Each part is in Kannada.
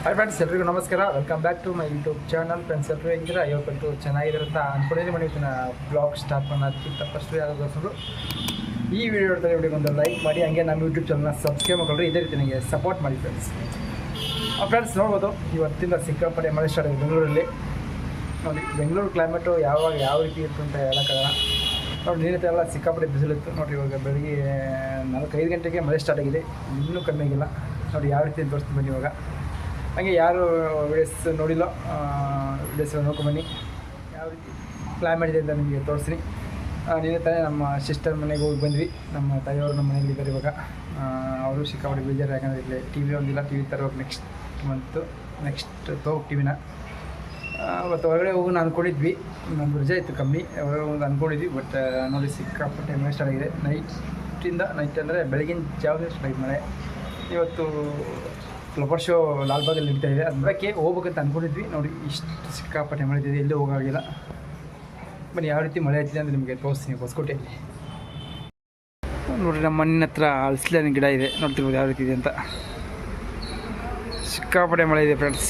ಹಾಯ್ ಫ್ರೆಂಡ್ಸ್, ಎಲ್ರಿಗೂ ನಮಸ್ಕಾರ. Welcome back to my YouTube channel. Friends ಎಲ್ಲರೂ ಹೆಂಗಿದ್ದೀರಾ? ಇವತ್ತು ಚೆನ್ನಾಗಿದ್ದಾರೆ ಅಂತ ಅಂದ್ಕೊಂಡಿದ್ದೀನಿ. ಇವತ್ತಿನ ಬ್ಲಾಗ್ ಸ್ಟಾರ್ಟ್ ಮಾಡೋದಕ್ಕಿಂತ ಫಸ್ಟ್ ಯಾರಾದರೂ ಈ ವಿಡಿಯೋ ನೋಡ್ತಾರೆ ಒಂದು ಲೈಕ್ ಮಾಡಿ, ಹಂಗೆ ನಮ್ಮ ಯೂಟ್ಯೂಬ್ ಚಾನಲ್ನ ಸಬ್ಸ್ಕ್ರೈಬ್ ಮಾಡ್ಕೊಂಡ್ರೆ ಇದೇ ರೀತಿ ನನಗೆ ಸಪೋರ್ಟ್ ಮಾಡಿ ಫ್ರೆಂಡ್ಸ್. ಫ್ರೆಂಡ್ಸ್ ನೋಡ್ಬೋದು, ಇವತ್ತಿಂದ ಸಿಕ್ಕಾಪಟ್ಟೆ ಮಳೆ ಸ್ಟಾರ್ಟ್ ಆಗಿದೆ ಬೆಂಗಳೂರಲ್ಲಿ. ನೋಡಿ, ಬೆಂಗಳೂರು ಕ್ಲೈಮೇಟು ಯಾವ ರೀತಿ ಇತ್ತು ಅಂತ ಹೇಳೋಕ್ಕಾಗಲ್ಲ. ನೋಡಿ, ನೀರಿತೆಲ್ಲ ಸಿಕ್ಕಾಪಟ್ಟೆ ಬಿಸಿಲಿತ್ತು. ನೋಡಿರಿ, ಇವಾಗ ಬೆಳಗ್ಗೆ 4-5 ಗಂಟೆಗೆ ಮಳೆ ಸ್ಟಾರ್ಟ್ ಆಗಿದೆ, ಇನ್ನೂ ಕಮ್ಮಿ ಆಗಿಲ್ಲ. ನೋಡಿ ಯಾವ ರೀತಿ ತೋರಿಸ್ತೀನಿ ಬನ್ನಿ. ಇವಾಗ ಹಾಗೆ ಯಾರು ವಿಡಿಯೋಸ್ ನೋಡಿಲ್ಲ, ವಿಡಿಯೋಸ್ ನೋಡ್ಕೊಂಬನ್ನಿ ಯಾವ ರೀತಿ ಕ್ಲೈಮೇಟ್ ಇದೆ ಅಂತ ನಿಮಗೆ ತೋರಿಸ್ತೀನಿ. ನಿನ್ನೆ ತಾನೇ ನಮ್ಮ ಸಿಸ್ಟರ್ ಮನೆಗೆ ಹೋಗಿ ಬಂದ್ವಿ. ನಮ್ಮ ತಾಯಿಯವರು ನಮ್ಮ ಮನೇಲಿದ್ದಾರೆ ಇವಾಗ. ಅವರು ಸಿಕ್ಕಾಪಟ್ಟೆ ಬೇಜಾರು, ಯಾಕಂದರೆ ಇಲ್ಲಿ ಟಿ ವಿ ಒಂದಿಲ್ಲ. ಟಿ ವಿ ತರೋಗಿ ನೆಕ್ಸ್ಟ್ ತೊಗೋಗಿ ಟಿ ವಿನ. ಮತ್ತು ಹೊರಗಡೆ ಹೋಗೋಣ ಅಂದ್ಕೊಂಡಿದ್ವಿ, ನಮ್ದು ರಜೆ ಇತ್ತು ಕಮ್ಮಿ, ಹೊರಗಡೆ ಹೋಗಿ ಅಂದ್ಕೊಂಡಿದ್ವಿ. ಬಟ್ ನೋಡಿ, ಸಿಕ್ಕಾಪಟ್ಟೆ ಮಳೆ ಸ್ಟಾರ್ಟ್ ಆಗಿದೆ. ನೈಟ್ ಅಂದರೆ ಬೆಳಗಿನ ಜಾವದೇ ಸ್ಟಾರ್ಟ್ ಆಗಿದೆ ಮಳೆ. ಇವತ್ತು ಫ್ಲವರ್ ಶೋ ಲಾಲ್ಬಾಗಲ್ಲಿ ನಡೀತಾ ಇದೆ, ಅದಕ್ಕೆ ಹೋಗ್ಬೇಕಂತ ಅಂದ್ಕೊಂಡಿದ್ವಿ. ನೋಡಿ, ಇಷ್ಟು ಸಿಕ್ಕಾಪಟ್ಟೆ ಮಳೆ ಇದೆ, ಎಲ್ಲೂ ಹೋಗೋಗಿಲ್ಲ. ಬನ್ನಿ ಯಾವ ರೀತಿ ಮಳೆ ಆಗ್ತಿದೆ ಅಂದರೆ ನಿಮಗೆ ತೋರಿಸ್ತೀನಿ. ಹೊಸಕೋಟೆಯಲ್ಲಿ ನೋಡಿರಿ, ನಮ್ಮ ಮಣ್ಣಿನ ಹತ್ರ ಹಲಸಿನ ಗಿಡ ಇದೆ, ನೋಡ್ತಿರ್ಬೋದು ಯಾವ ರೀತಿ ಇದೆ ಅಂತ. ಸಿಕ್ಕಾಪಟ್ಟೆ ಮಳೆ ಇದೆ ಫ್ರೆಂಡ್ಸ್.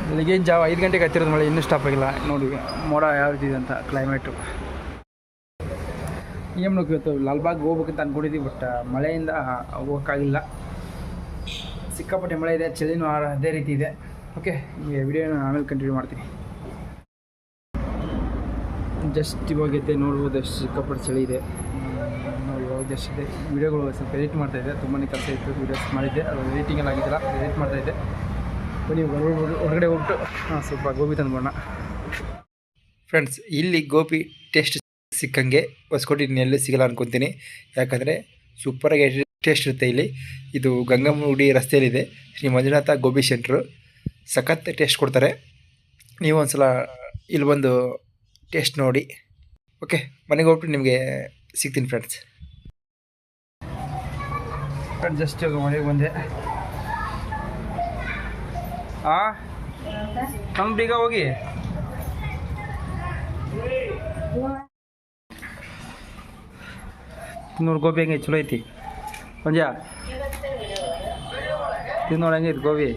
ಬೆಳಿಗ್ಗೆ ಜಾವ 5 ಗಂಟೆಗೆ ಹತ್ತಿರೋದು ಮಳೆ, ಇನ್ನೂ ಸ್ಟಾಪ್ ಆಗಿಲ್ಲ. ನೋಡಿ ಮೋಡ ಯಾವ ರೀತಿ ಇದೆ ಅಂತ ಕ್ಲೈಮೇಟು. ಇವತ್ತು ಲಾಲ್ಬಾಗ್ ಹೋಗ್ಬೇಕಂತ ಅಂದ್ಕೊಂಡಿದ್ವಿ, ಬಟ್ ಮಳೆಯಿಂದ ಹೋಗೋಕ್ಕಾಗಿಲ್ಲ. ಸಿಕ್ಕಾಪಟ್ಟೆ ಮಳೆ ಇದೆ, ಚಳಿನೂ ಅದೇ ರೀತಿ ಇದೆ. ಓಕೆ, ಈ ವಿಡಿಯೋನ ಆಮೇಲೆ ಕಂಟಿನ್ಯೂ ಮಾಡ್ತೀನಿ. ಜಸ್ಟ್ ಇವಾಗೈತೆ, ನೋಡ್ಬೋದು ಎಷ್ಟು ಸಿಕ್ಕಾಪಟ್ಟೆ ಚಳಿ ಇದೆ. ನೋಡಿ, ಇವಾಗ ಜಸ್ಟ್ ಇದೆ. ವೀಡಿಯೋಗಳು ಸ್ವಲ್ಪ ಎಡಿಟ್ ಮಾಡ್ತಾಯಿದ್ದೆ, ತುಂಬಾ ಕೆಲಸ ಇತ್ತು. ವೀಡಿಯೋಸ್ ಮಾಡಿದ್ದೆ, ಅದು ಎಡಿಟಿಂಗಲ್ಲಿ ಆಗಿದ್ದಿಲ್ಲ, ಎಡಿಟ್ ಮಾಡ್ತಾಯಿದ್ದೆ. ಬನ್ನಿ ಹೊರಗಡೆ ಹೋಗ್ಬಿಟ್ಟು ಸ್ವಲ್ಪ ಗೋಬಿ ತಂದ್ಬೋಣ ಫ್ರೆಂಡ್ಸ್. ಇಲ್ಲಿ ಗೋಬಿ ಟೇಸ್ಟ್ ಸಿಕ್ಕಂಗೆ ಹೊಸಕೋಟೆ ಎಲ್ಲೂ ಸಿಗಲ್ಲ ಅನ್ಕೊತೀನಿ, ಯಾಕಂದರೆ ಸೂಪರಾಗಿ ಟೇಸ್ಟ್ ಇರುತ್ತೆ ಇಲ್ಲಿ. ಇದು ಗಂಗಮ್ಮಗುಡಿ ರಸ್ತೆಯಲ್ಲಿದೆ, ಶ್ರೀ ಮಂಜುನಾಥ ಗೋಬಿ ಸೆಂಟ್ರು. ಸಖತ್ ಟೇಸ್ಟ್ ಕೊಡ್ತಾರೆ. ನೀವು ಒಂದ್ಸಲ ಇಲ್ಲಿ ಬಂದು ಟೇಸ್ಟ್ ನೋಡಿ. ಓಕೆ, ಮನೆಗೆ ಹೋಗ್ಬಿಟ್ಟು ನಿಮಗೆ ಸಿಗ್ತೀನಿ ಫ್ರೆಂಡ್ಸ್. ಜಸ್ಟ್ ಮನೆಗೆ ಬಂದೆ. ನಮ್ಮ ಬೇಗ ಹೋಗಿ ತಿನ್ನೋರು ಗೋಬಿ ಹೆಂಗೆ ಚಲೋ ಐತಿ ಮಂಜ? ತಿನ್ನೋರು ಹೆಂಗೈತಿ ಗೋಬಿ?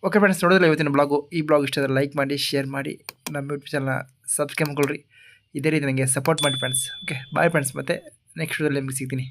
ಓಕೆ ಫ್ರೆಂಡ್ಸ್, ನೋಡಿದ್ರೆ ಇವತ್ತಿನ ಬ್ಲಾಗು. ಈ ಬ್ಲಾಗ್ ಇಷ್ಟ ಆದರೆ ಲೈಕ್ ಮಾಡಿ, ಶೇರ್ ಮಾಡಿ, ನಮ್ಮ ಯೂಟ್ಯೂಬ್ ಚಾನಲ್ನ ಸಬ್ಸ್ಕ್ರೈಬ್ ಮಾಡ್ಕೊಳ್ರಿ. ಇದೇ ರೀತಿ ನನಗೆ ಸಪೋರ್ಟ್ ಮಾಡಿ ಫ್ರೆಂಡ್ಸ್. Okay, bye friends. ಮತ್ತು ನೆಕ್ಸ್ಟ್ ವಿಡಿಯೋದಲ್ಲಿ ನಿಮಗೆ ಸಿಗ್ತೀನಿ.